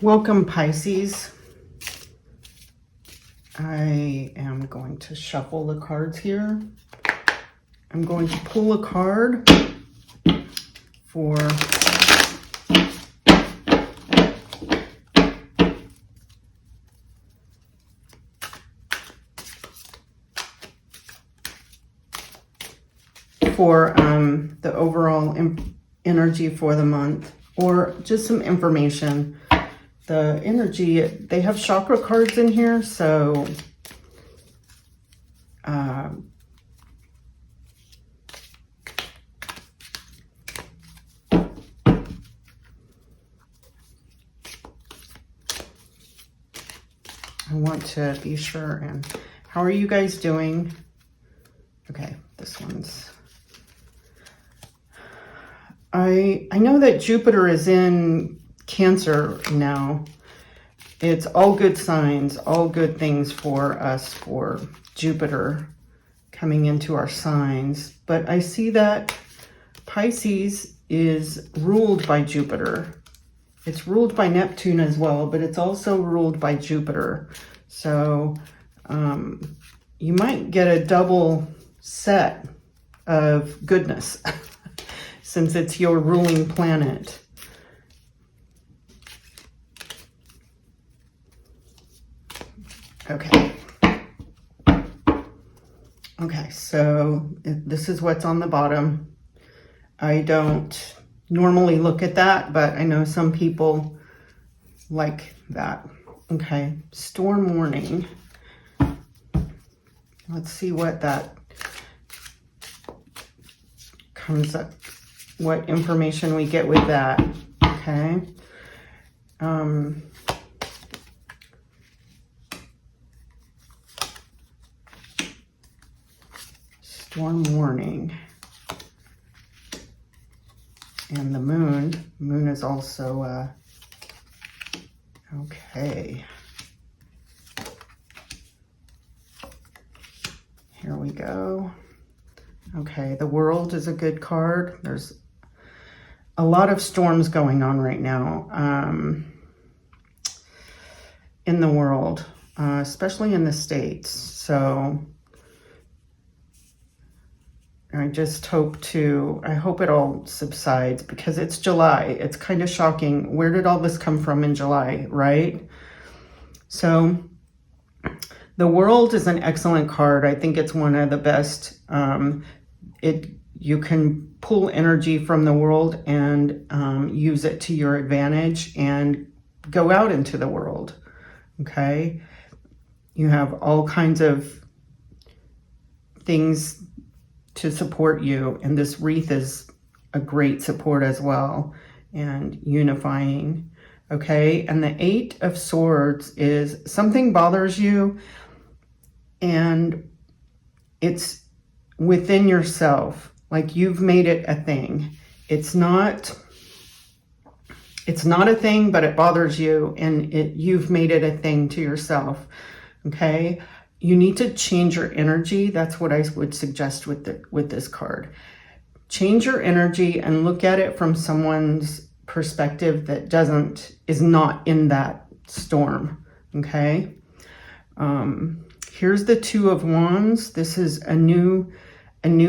Welcome, Pisces. I am going to shuffle the cards here. I'm going to pull a card for the overall energy for the month, or just some information. The energy, they have chakra cards in here, so I want to be sure. And how are you guys doing? Okay, this one's... I know that Jupiter is in Cancer now. It's all good signs, all good things for us, for Jupiter coming into our signs. But I see that Pisces is ruled by Jupiter. It's ruled by Neptune as well, but it's also ruled by Jupiter. So you might get a double set of goodness since it's your ruling planet. Okay. Okay, so this is what's on the bottom. I don't normally look at that, but I know some people like that. Okay, storm warning. Let's see what that comes up, what information we get with that. Okay. Storm warning. And the moon is also, okay. Here we go. Okay, the world is a good card. There's a lot of storms going on right now in the world, especially in the States. So I hope it all subsides, because it's July. It's kind of shocking. Where did all this come from in July, right? So the world is an excellent card. I think it's one of the best. You can pull energy from the world and use it to your advantage and go out into the world, okay? You have all kinds of things to support you, and this wreath is a great support as well, and unifying. Okay, and the 8 of Swords is something bothers you, and it's within yourself, like you've made it a thing. It's not a thing, but it bothers you, and you've made it a thing to yourself. Okay, you need to change your energy. That's what I would suggest with this card. Change your energy and look at it from someone's perspective that is not in that storm. Okay. Here's the 2 of Wands. This is a new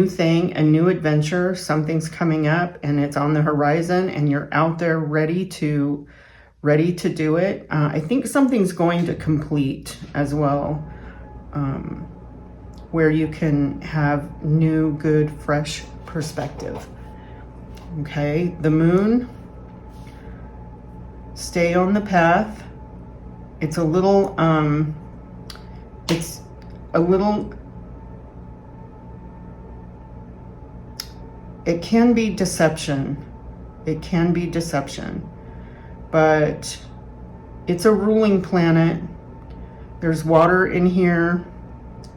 thing, a new adventure. Something's coming up and it's on the horizon, and you're out there ready to do it. I think something's going to complete as well. Where you can have new, good, fresh perspective. Okay, the moon, stay on the path. It's a little, it can be deception. It can be deception, but it's a ruling planet. There's water in here,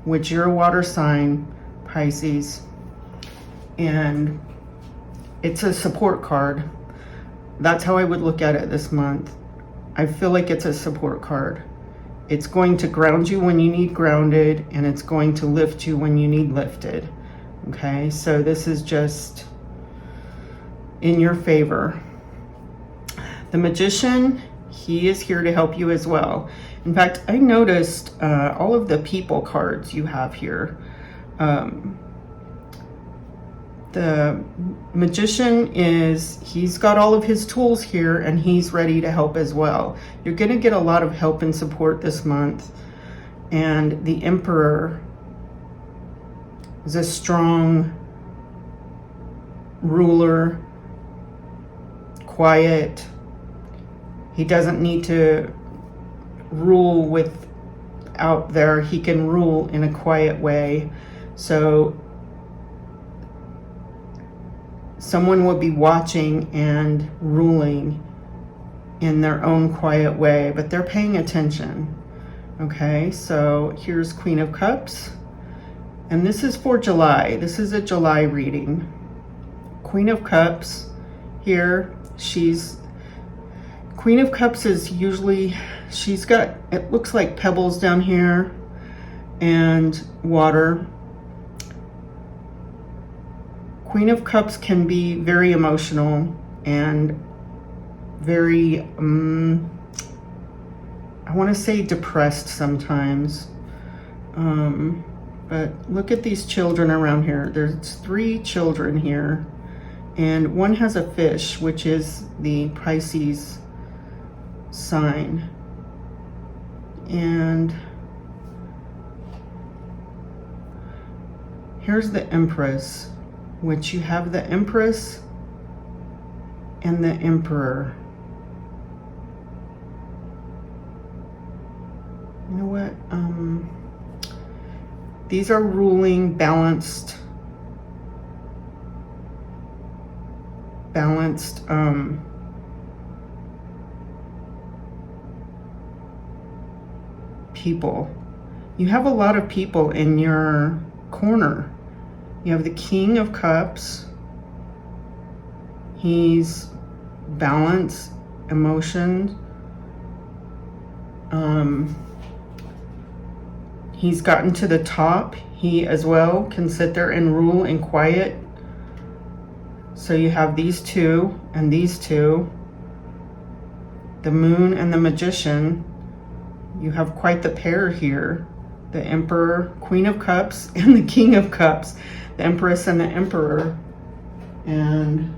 which you're a water sign, Pisces, and it's a support card. That's how I would look at it this month. I feel like it's a support card. It's going to ground you when you need grounded, and it's going to lift you when you need lifted. Okay, so this is just in your favor. The Magician, he is here to help you as well. In fact, I noticed all of the people cards you have here. The Magician he's got all of his tools here, and he's ready to help as well. You're going to get a lot of help and support this month. And the Emperor is a strong ruler, quiet. He doesn't need to rule out there. He can rule in a quiet way. So someone would be watching and ruling in their own quiet way, but they're paying attention. Okay, so here's Queen of Cups. And this is for July. This is a July reading. Queen of Cups here. Queen of Cups is usually, she's got, it looks like pebbles down here and water. Queen of Cups can be very emotional and very, I want to say depressed sometimes. But look at these children around here. There's 3 children here, and one has a fish, which is the Pisces sign. And here's the Empress, which you have the Empress and the Emperor. You know what? These are ruling, balanced people. You have a lot of people in your corner. You have the King of Cups. He's balanced, emotion. He's gotten to the top. He as well can sit there and rule in quiet. So you have these 2 and these 2. The Moon and the Magician. You have quite the pair here. The Emperor, Queen of Cups, and the King of Cups. The Empress and the Emperor. And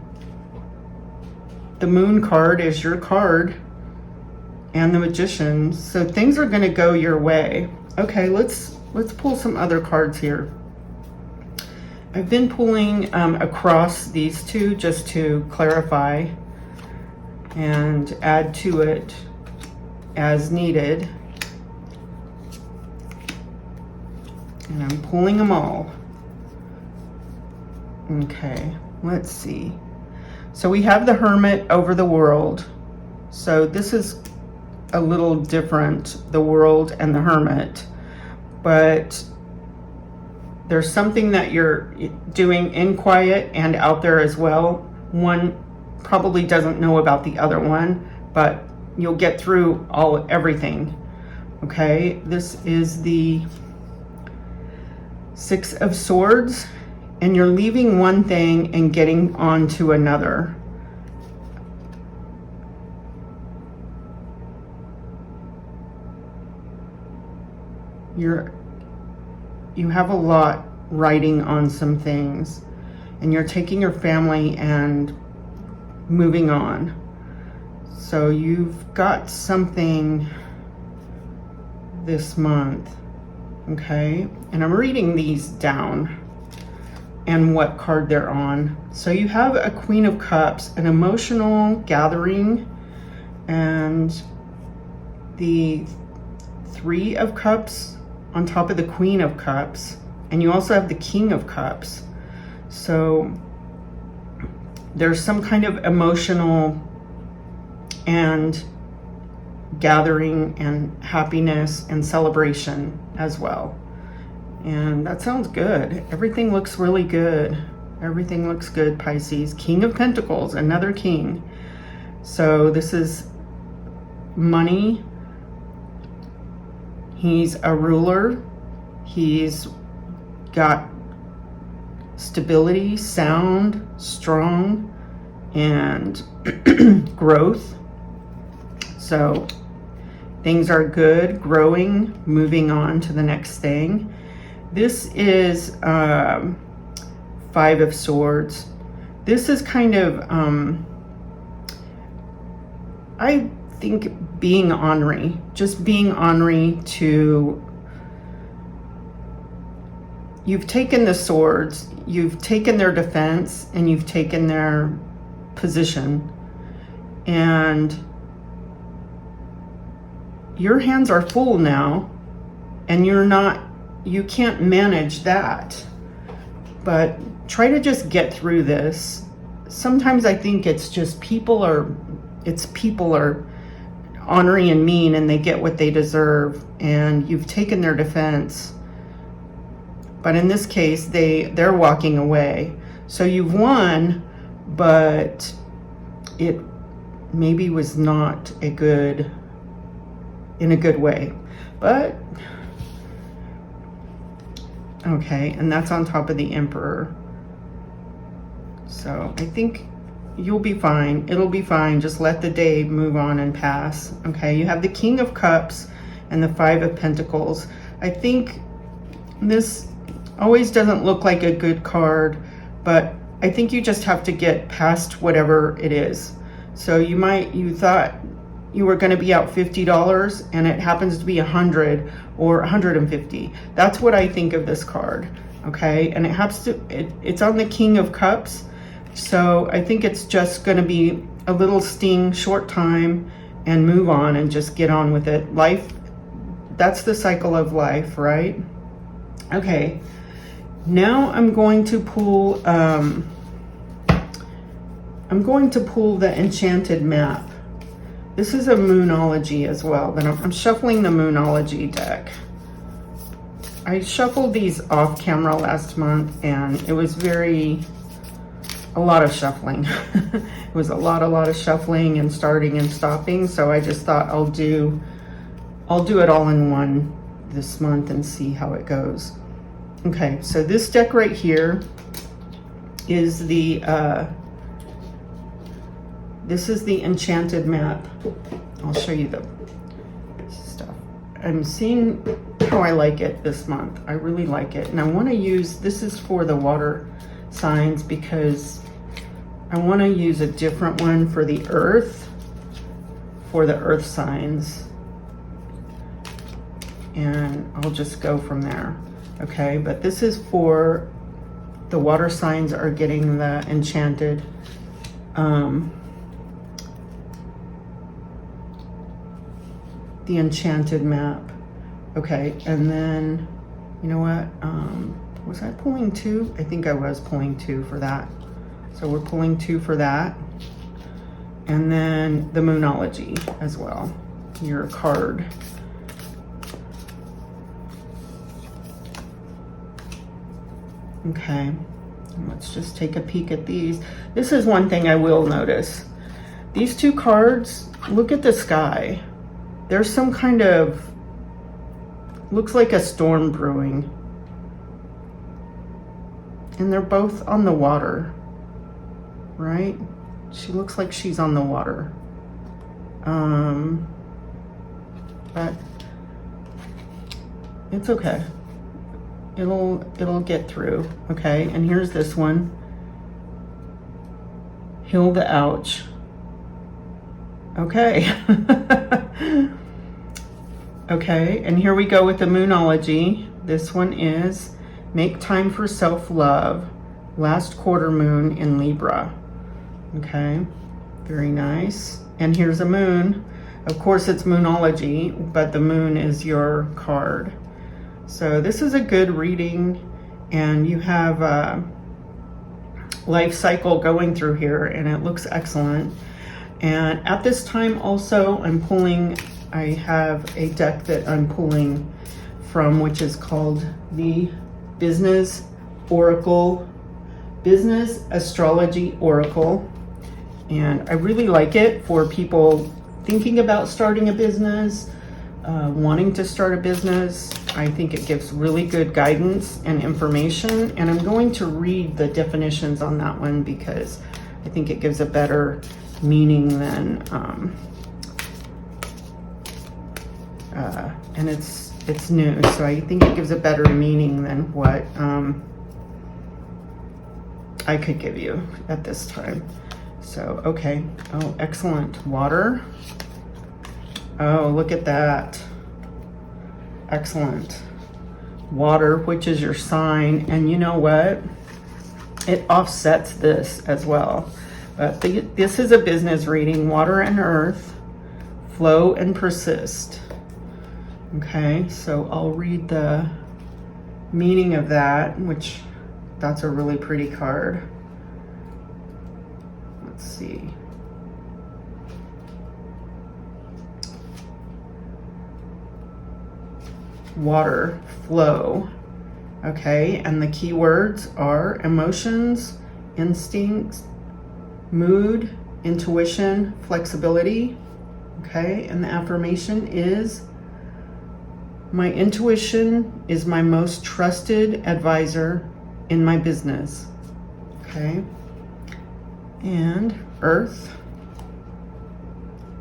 the Moon card is your card. And the Magician. So things are going to go your way. Okay, let's pull some other cards here. I've been pulling across these 2 just to clarify and add to it as needed. And I'm pulling them all. Okay, let's see. So we have the Hermit over the World. So this is a little different, the World and the Hermit, but there's something that you're doing in quiet and out there as well. One probably doesn't know about the other one, but you'll get through everything. Okay, this is the 6 of Swords, and you're leaving one thing and getting on to another. You have a lot riding on some things, and you're taking your family and moving on. So you've got something this month, okay? And I'm reading these down and what card they're on. So you have a Queen of Cups, an emotional gathering, and the 3 of Cups on top of the Queen of Cups, and you also have the King of Cups. So there's some kind of emotional and gathering and happiness and celebration as well. And that sounds good. Everything looks really good. Everything looks good, Pisces. King of Pentacles, another king. So this is money. He's a ruler. He's got stability, sound, strong, and growth. So things are good, growing, moving on to the next thing. This is 5 of Swords. This is kind of, I think, being ornery, just being ornery to, you've taken the swords, you've taken their defense, and you've taken their position, and your hands are full now, and you can't manage that. But try to just get through this. Sometimes I think it's just people are ornery and mean, and they get what they deserve, and you've taken their defense. But in this case, they're walking away. So you've won, but it maybe was not in a good way. But okay, and that's on top of the Emperor. So I think you'll be fine. It'll be fine. Just let the day move on and pass. Okay, you have the King of Cups and the 5 of Pentacles. I think this always doesn't look like a good card, but I think you just have to get past whatever it is. So you thought you were going to be out $50 and it happens to be 100 or 150. That's what I think of this card. Okay, and it's on the King of Cups. So I think it's just going to be a little sting, short time, and move on and just get on with it. Life, that's the cycle of life, right? Okay, now I'm going to pull the Enchanted Map. This is a Moonology as well, but I'm shuffling the Moonology deck. I shuffled these off camera last month, and it was a lot of shuffling. It was a lot of shuffling and starting and stopping. So I just thought I'll do it all in one this month and see how it goes. Okay, so this deck right here is this is the Enchanted Map. I'll show you the stuff. I'm seeing how I like it this month. I really like it. And I want to use, this is for the water signs, because I want to use a different one for the earth signs, and I'll just go from there. Okay, but this is for the water signs are getting the enchanted map. Okay, and then you know what, was I pulling 2? I think I was pulling 2 for that. So we're pulling 2 for that. And then the Moonology as well, your card. Okay, let's just take a peek at these. This is one thing I will notice. These 2 cards, look at the sky. There's some kind of, looks like a storm brewing. And they're both on the water, right? She looks like she's on the water. But it's okay. It'll get through. Okay, and here's this one. Heal the ouch. Okay. Okay, and here we go with the Moonology. This one is make time for self-love. Last quarter moon in Libra. Okay, very nice. And here's a moon. Of course it's Moonology, but the moon is your card. So this is a good reading, and you have a life cycle going through here, and it looks excellent. And at this time also I have a deck that I'm pulling from, which is called the Business Astrology Oracle. And I really like it for people thinking about starting a business, wanting to start a business. I think it gives really good guidance and information, and I'm going to read the definitions on that one because I think it gives a better meaning than and it's new, so I think it gives a better meaning than what I could give you at this time. So, okay. Oh, excellent. Water. Oh, look at that. Excellent. Water, which is your sign. And you know what? It offsets this as well. But this is a business reading. Water and earth. Flow and persist. Okay, so I'll read the meaning of that, which that's a really pretty card. Let's see. Water, flow. Okay, and the key words are emotions, instincts, mood, intuition, flexibility. Okay, and the affirmation is, my intuition is my most trusted advisor in my business. Okay, and earth.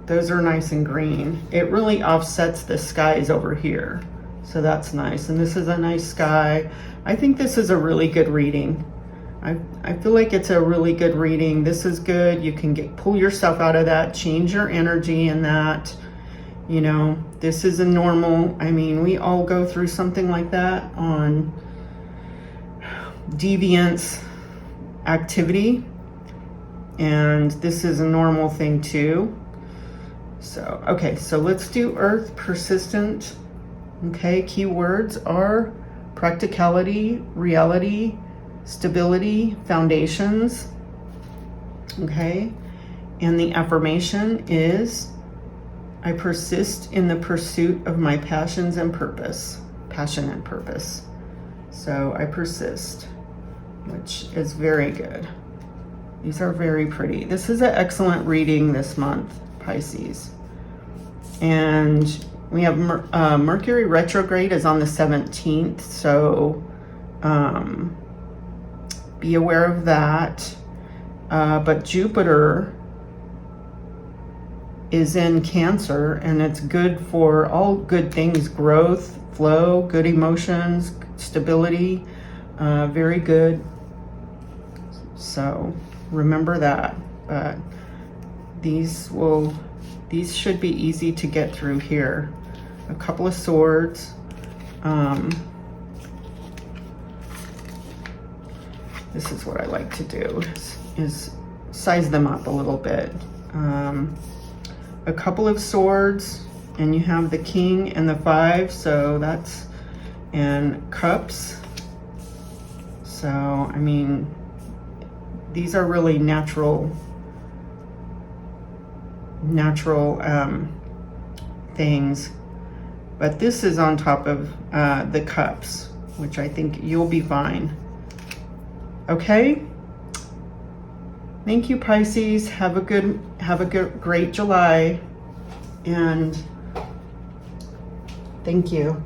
Those are nice and green. It really offsets the skies over here. So that's nice. And this is a nice sky. I think this is a really good reading. I feel like it's a really good reading. This is good. You can pull yourself out of that, change your energy in that. You know, this is a normal, I mean, we all go through something like that on deviance activity. And this is a normal thing too. So, okay, so let's do earth, persistent. Okay, keywords are practicality, reality, stability, foundations. Okay, and the affirmation is, I persist in the pursuit of my passions and purpose. Passion and purpose. So I persist, which is very good. These are very pretty. This is an excellent reading this month, Pisces. And we have Mercury retrograde is on the 17th, so be aware of that. But Jupiter is in Cancer, and it's good for all good things, growth, flow, good emotions, stability, very good. So remember that. But these should be easy to get through here. A couple of swords. This is what I like to do, is size them up a little bit. A couple of swords, and you have the king and the 5, so that's, and cups. So, I mean, these are really natural things, but this is on top of the cups, which I think you'll be fine. Okay, thank you, Pisces. Have a great July, and thank you.